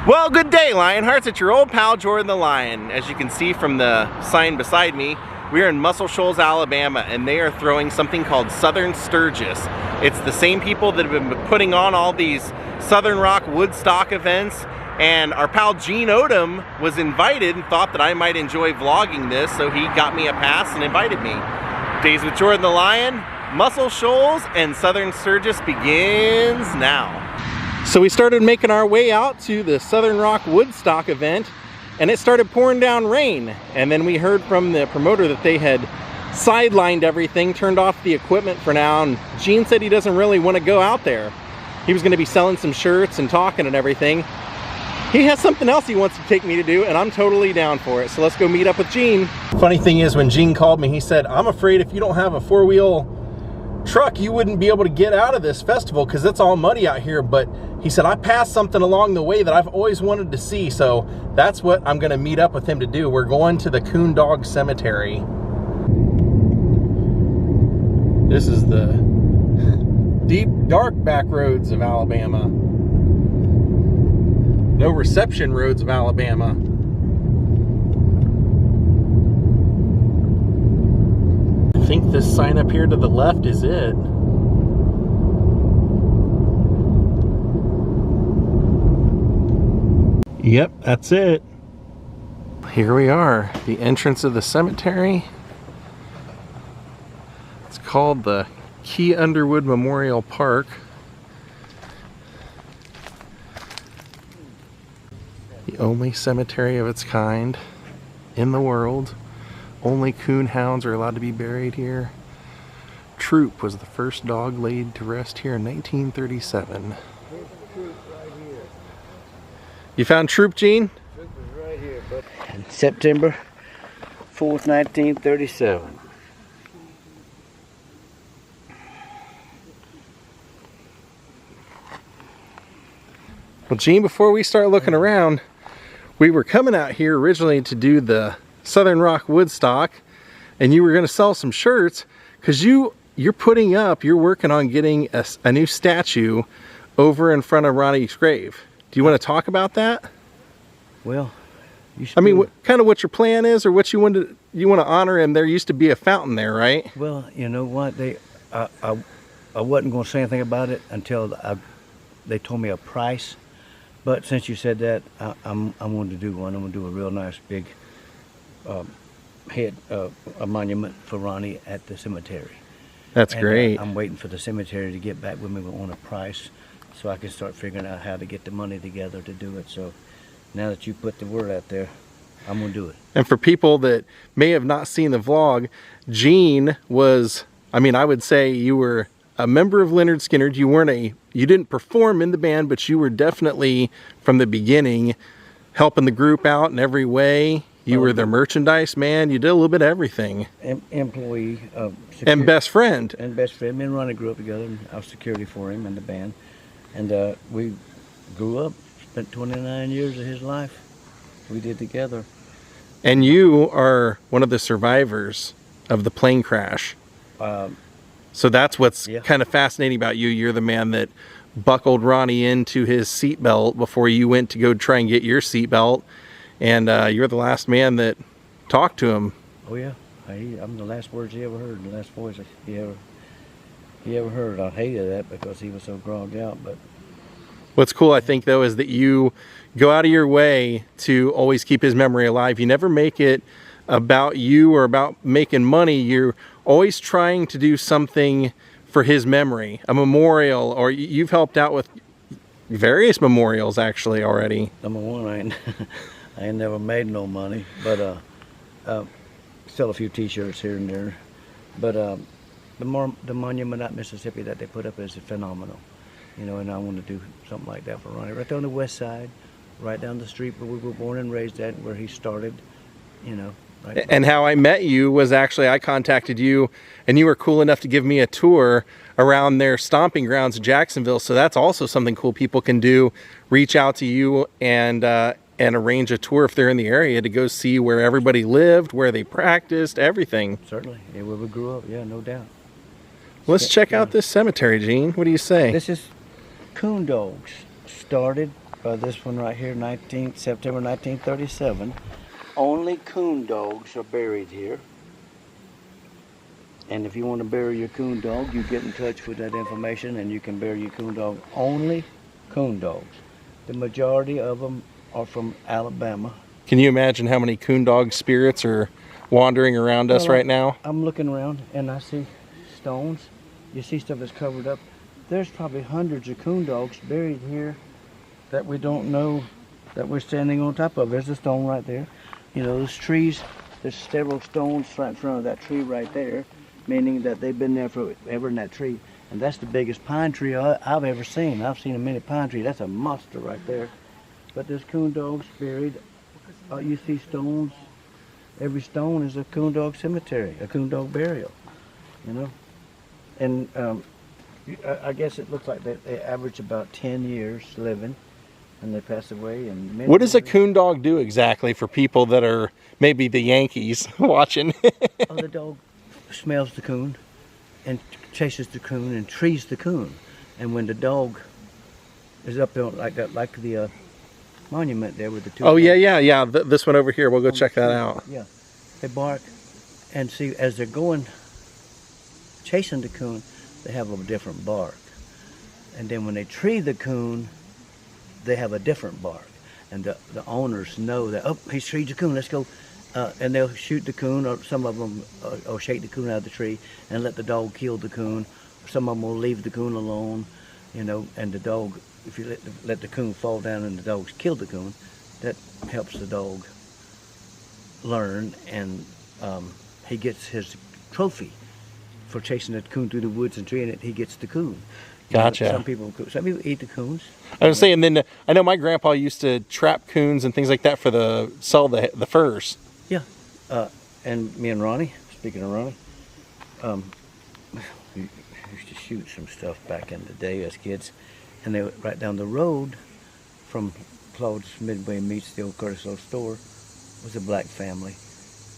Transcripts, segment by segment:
Well, good day, Lionhearts. It's your old pal, Jordan the Lion. As you can see from the sign beside me, we are in Shoals, Alabama, and they are throwing something called Southern Sturgis. It's the same people that have been putting on all these Southern Rock Woodstock events, and our pal Gene ODOM was invited and thought that I might enjoy vlogging this, so he got me a pass and invited me. Daze with Jordan the Lion, Shoals, and Southern Sturgis begins now. So we started making our way out to the Southern Rock Woodstock event, and it started pouring down rain. And then we heard from the promoter that they had sidelined everything, turned off the equipment for now, and Gene said he doesn't really want to go out there. He was going to be selling some shirts and talking and everything. He has something else he wants to take me to do, and I'm totally down for it. So let's go meet up with Gene. Funny thing is, when Gene called me, he said, "I'm afraid if you don't have a four-wheel truck, you wouldn't be able to get out of this festival because it's all muddy out here." But he said, "I passed something along the way that I've always wanted to see." So that's what I'm going to meet up with him to do. We're going to the CoonDog cemetery. This is the deep, dark back roads of Alabama. No reception roads of Alabama. I think this sign up here to the left is it. Yep, that's it. Here we are, the entrance of the cemetery. It's called the Key Underwood Memorial Park. The only cemetery of its kind in the world. Only coon hounds are allowed to be buried here. Troop was the first dog laid to rest here in 1937. You found Troop, Gene? Troop is right here, but September 4th, 1937. Well, Gene, before we start looking around, we were coming out here originally to do the Southern Rock Woodstock, and you were going to sell some shirts because you're working on getting a new statue over in front of Ronnie's grave. Do you want to talk about that? Well, I mean, what your plan is, or what you want to honor him. There used to be a fountain there, right? Well, you know what? I wasn't going to say anything about it until they told me a price. But since you said that, I'm going to do one. I'm going to do a real nice big a monument for Ronnie at the cemetery. That's great. I'm waiting for the cemetery to get back with me on a price so I can start figuring out how to get the money together to do it. So now that you put the word out there, I'm going to do it. And for people that may have not seen the vlog, Gene was, I would say you were a member of Lynyrd Skynyrd. You didn't perform in the band, but you were definitely from the beginning helping the group out in every way. You were the merchandise man. You did a little bit of everything. Employee of security. And best friend. And best friend. Me and Ronnie grew up together. And I was security for him and the band. And we grew up, spent 29 years of his life we did together. And you are one of the survivors of the plane crash. So that's what's kind of fascinating about you. You're the man that buckled Ronnie into his seatbelt before you went to go try and get your seatbelt. And you're the last man that talked to him. Oh yeah, I'm the last words he ever heard, the last voice he ever heard. I hated that because he was so grogged out. But what's cool, I think, though, is that you go out of your way to always keep his memory alive. You never make it about you or about making money. You're always trying to do something for his memory, a memorial, or you've helped out with various memorials actually already. Number one, I ain't never made no money, but sell a few t-shirts here and there. But the monument at Mississippi that they put up is phenomenal, you know, and I want to do something like that for Ronnie. Right there on the west side, right down the street where we were born and raised at, where he started, you know. Right. And how I met you was actually I contacted you, and you were cool enough to give me a tour around their stomping grounds in Jacksonville. So that's also something cool people can do. Reach out to you and arrange a tour if they're in the area to go see where everybody lived, where they practiced, everything. Certainly, yeah, where we grew up, yeah, no doubt. Let's check out this cemetery, Gene. What do you say? This is CoonDogs. Started This one right here, September 1937. Only coon dogs are buried here. And if you want to bury your coon dog, you get in touch with that information and you can bury your coon dog. Only coon dogs. The majority of them are from Alabama. Can you imagine how many coon dog spirits are wandering around us right now? I'm looking around and I see stones. You see stuff that's covered up. There's probably hundreds of coon dogs buried here that we don't know that we're standing on top of. There's a stone right there. You know, those trees, there's several stones right in front of that tree right there, meaning that they've been there forever in that tree. And that's the biggest pine tree I've ever seen. I've seen a mini pine tree. That's a monster right there. But there's coon dogs buried. You see stones. Every stone is a coon dog cemetery, a coon dog burial, you know. And I guess it looks like they average about 10 years living, and they pass away. And what does a coon dog do exactly for people that are maybe the Yankees watching? Oh, the dog smells the coon and chases the coon and trees the coon. And when the dog is up there like that, like the monument there with the two. Oh, yeah. This one over here. We'll go check that out. Yeah. They bark and see as they're going chasing the coon, they have a different bark. And then when they tree the coon, they have a different bark. And the owners know that, oh, he's treed the coon, let's go. And they'll shoot the coon, or some of them or shake the coon out of the tree and let the dog kill the coon. Some of them will leave the coon alone, you know, and the dog, if you let the coon fall down and the dog's killed the coon, that helps the dog learn, and he gets his trophy for chasing that coon through the woods and treeing it. He gets the coon. Gotcha. Some people eat the coons. I was saying, then I know my grandpa used to trap coons and things like that for sell the furs. Yeah, and me and Ronnie, speaking of Ronnie, we used to shoot some stuff back in the day as kids, and they were right down the road from Claude's Midway Meats, the old Curtis Lowe store, was a black family.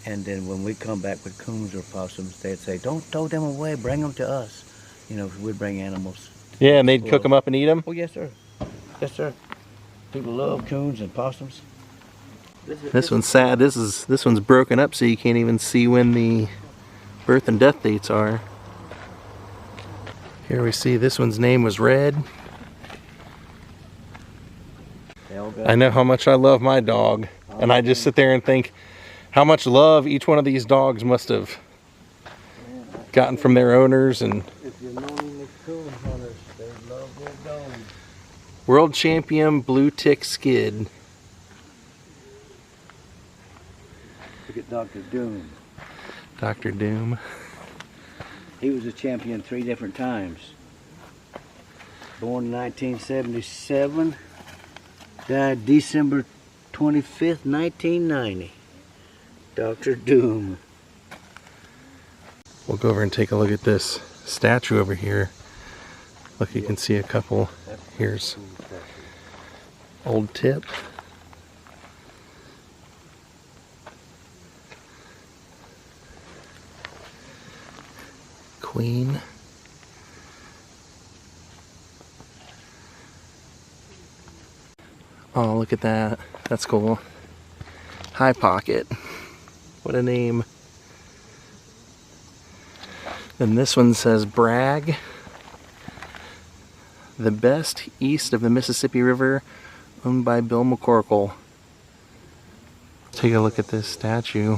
And then when we come back with coons or possums, they'd say, don't throw them away, bring them to us. You know, we'd bring animals. Yeah, and they'd cook them up and eat them? Oh, yes, sir. Yes, sir. People love coons and possums. This one's sad. This one's broken up so you can't even see when the birth and death dates are. Here we see this one's name was Red. I know how much I love my dog, and I just sit there and think how much love each one of these dogs must have gotten from their owners. And if you're known the coon hunters, they love their dogs. World champion blue tick skid. Look at Dr. Doom. Dr. Doom. He was a champion 3 different times. Born in 1977, died December 25th, 1990. Dr. Doom. We'll go over and take a look at this statue over here. Look, you can see a couple. Here's old Tip. Queen. Oh, look at that. That's cool. High Pocket. What a name. Then this one says Bragg. The best east of the Mississippi River, owned by Bill McCorkle. Take a look at this statue.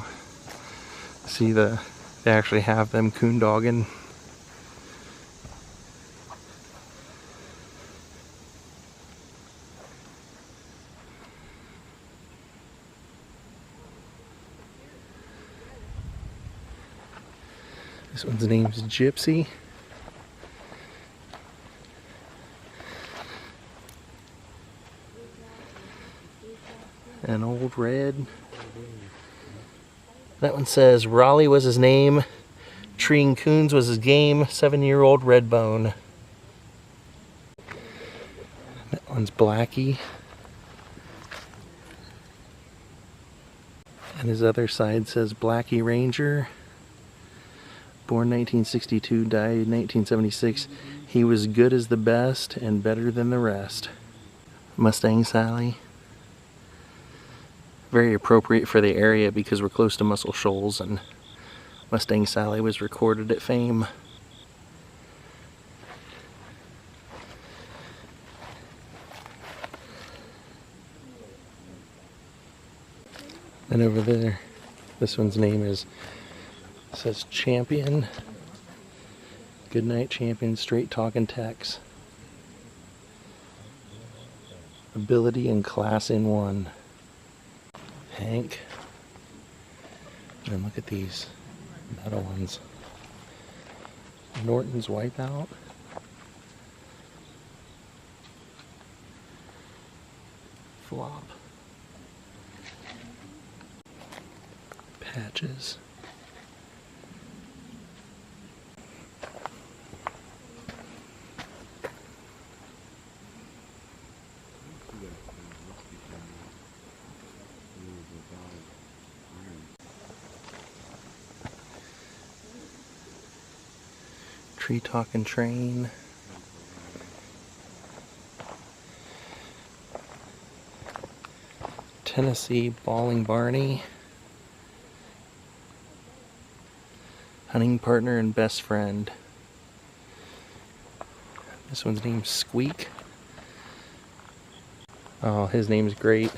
See they actually have them coon dogging. This one's name's Gypsy. An old Red. That one says Raleigh was his name, treeing coons was his game, 7-year-old Redbone. That one's Blackie. And his other side says Blackie Ranger. Born 1962, died 1976. He was good as the best and better than the rest. Mustang Sally. Very appropriate for the area because we're close to Muscle Shoals, and Mustang Sally was recorded at Fame. And over there, this one's name says Champion. Goodnight Champion, straight talking Tex. Ability and class in one. Hank. And look at these metal ones. Norton's Wipeout. Flop. Patches. Tree Talking Train. Tennessee Bawling Barney. Hunting Partner and Best Friend. This one's named Squeak. Oh, his name's great.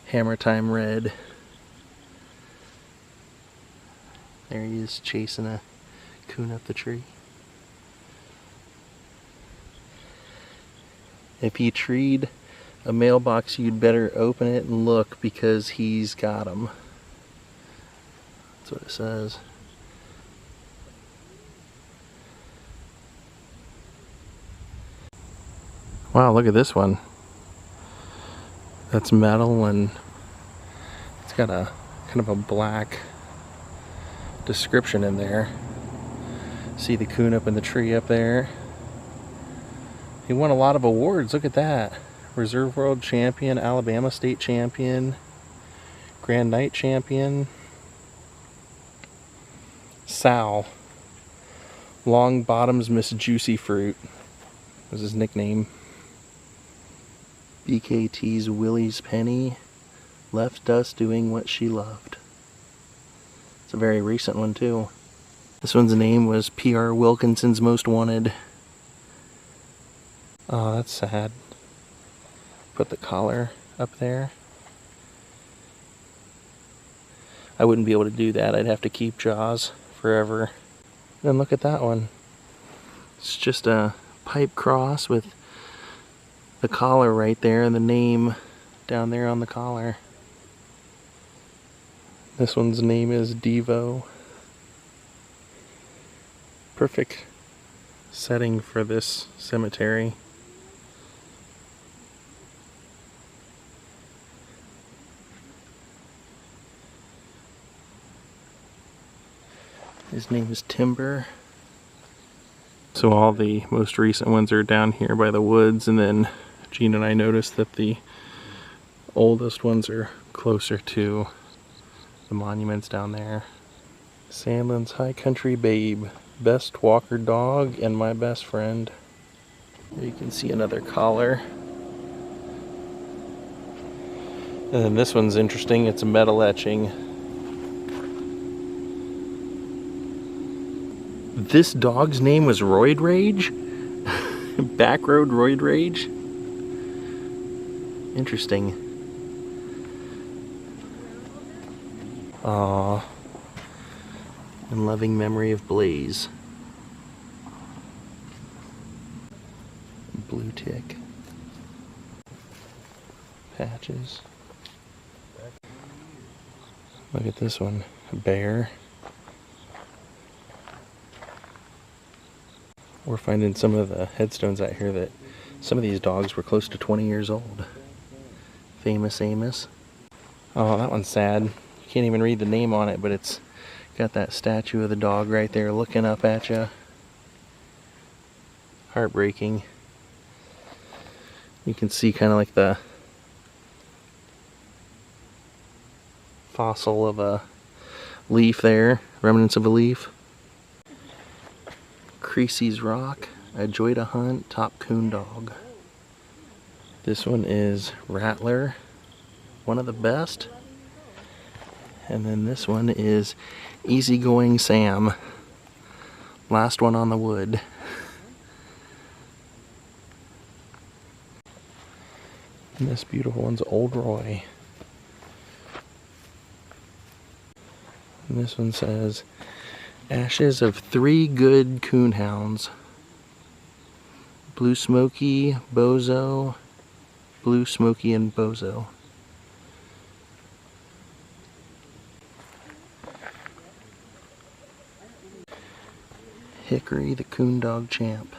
Hammer Time Red. There he is chasing a coon up the tree. If you treed a mailbox, you'd better open it and look because he's got 'em. That's what it says. Wow, look at this one. That's metal and it's got a kind of a black description in there. See the coon up in the tree up there. He won a lot of awards, look at that. Reserve World Champion, Alabama State Champion, Grand Night Champion. Sal. Long Bottoms Miss Juicy Fruit was his nickname. BKT's Willie's Penny. Left us doing what she loved. It's a very recent one too. This one's name was P.R. Wilkinson's Most Wanted. Oh, that's sad. Put the collar up there. I wouldn't be able to do that. I'd have to keep Jaws forever. Then look at that one. It's just a pipe cross with the collar right there and the name down there on the collar. This one's name is Devo. Perfect setting for this cemetery. His name is Timber. So all the most recent ones are down here by the woods, and then Gene and I noticed that the oldest ones are closer to the monuments down there. Sandlin's High Country Babe, best walker dog and my best friend. There you can see another collar. And then this one's interesting, it's a metal etching. This dog's name was Roid Rage? Backroad Roid Rage? Interesting. Aww. In loving memory of Blaze. Blue tick. Patches. Look at this one. A bear. We're finding some of the headstones out here that some of these dogs were close to 20 years old. Famous Amos. Oh, that one's sad. You can't even read the name on it, but it's got that statue of the dog right there looking up at you. Heartbreaking. You can see kind of like the fossil of a leaf there, remnants of a leaf. Creasy's Rock, A Joy to Hunt, Top CoonDog. This one is Rattler, one of the best. And then this one is Easygoing Sam, last one on the wood. And this beautiful one's Old Roy. And this one says, Ashes of 3 good coonhounds. Blue Smoky, Bozo, Blue Smoky, and Bozo. Hickory, the CoonDog champ.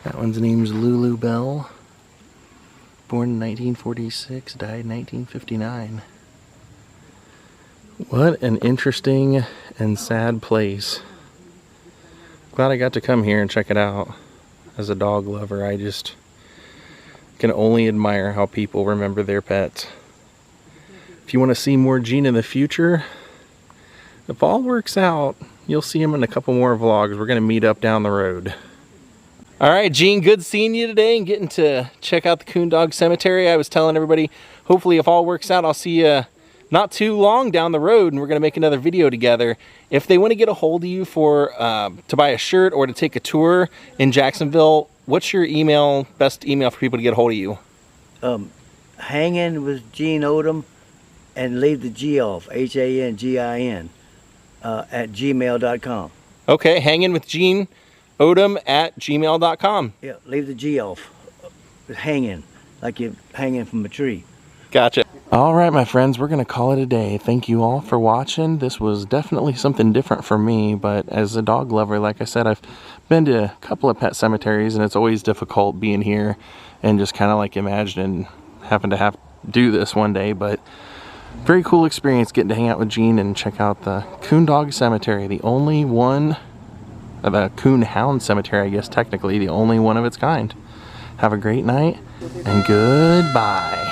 That one's name's Lulu Bell. Born in 1946, died in 1959. What an interesting and sad place. Glad I got to come here and check it out. As a dog lover, I just can only admire how people remember their pets. If you want to see more Gene in the future, if all works out, you'll see him in a couple more vlogs. We're going to meet up down the road. All right, Gene, good seeing you today and getting to check out the CoonDog Cemetery. I was telling everybody, hopefully if all works out, I'll see you not too long down the road and we're going to make another video together. If they want to get a hold of you for to buy a shirt or to take a tour in Jacksonville, what's your email, best email for people to get a hold of you? Hanging with Gene ODOM and leave the G off, HANGIN, at gmail.com. Okay, hanging with Gene ODOM at gmail.com. Yeah, leave the G off. Hanging, like you're hanging from a tree. Gotcha. All right, my friends, we're going to call it a day. Thank you all for watching. This was definitely something different for me, but as a dog lover, like I said, I've been to a couple of pet cemeteries, and it's always difficult being here and just kind of like imagining having to have do this one day, but very cool experience getting to hang out with Gene and check out the CoonDog Cemetery, the only one, the Coonhound Cemetery, I guess technically, the only one of its kind. Have a great night, and goodbye.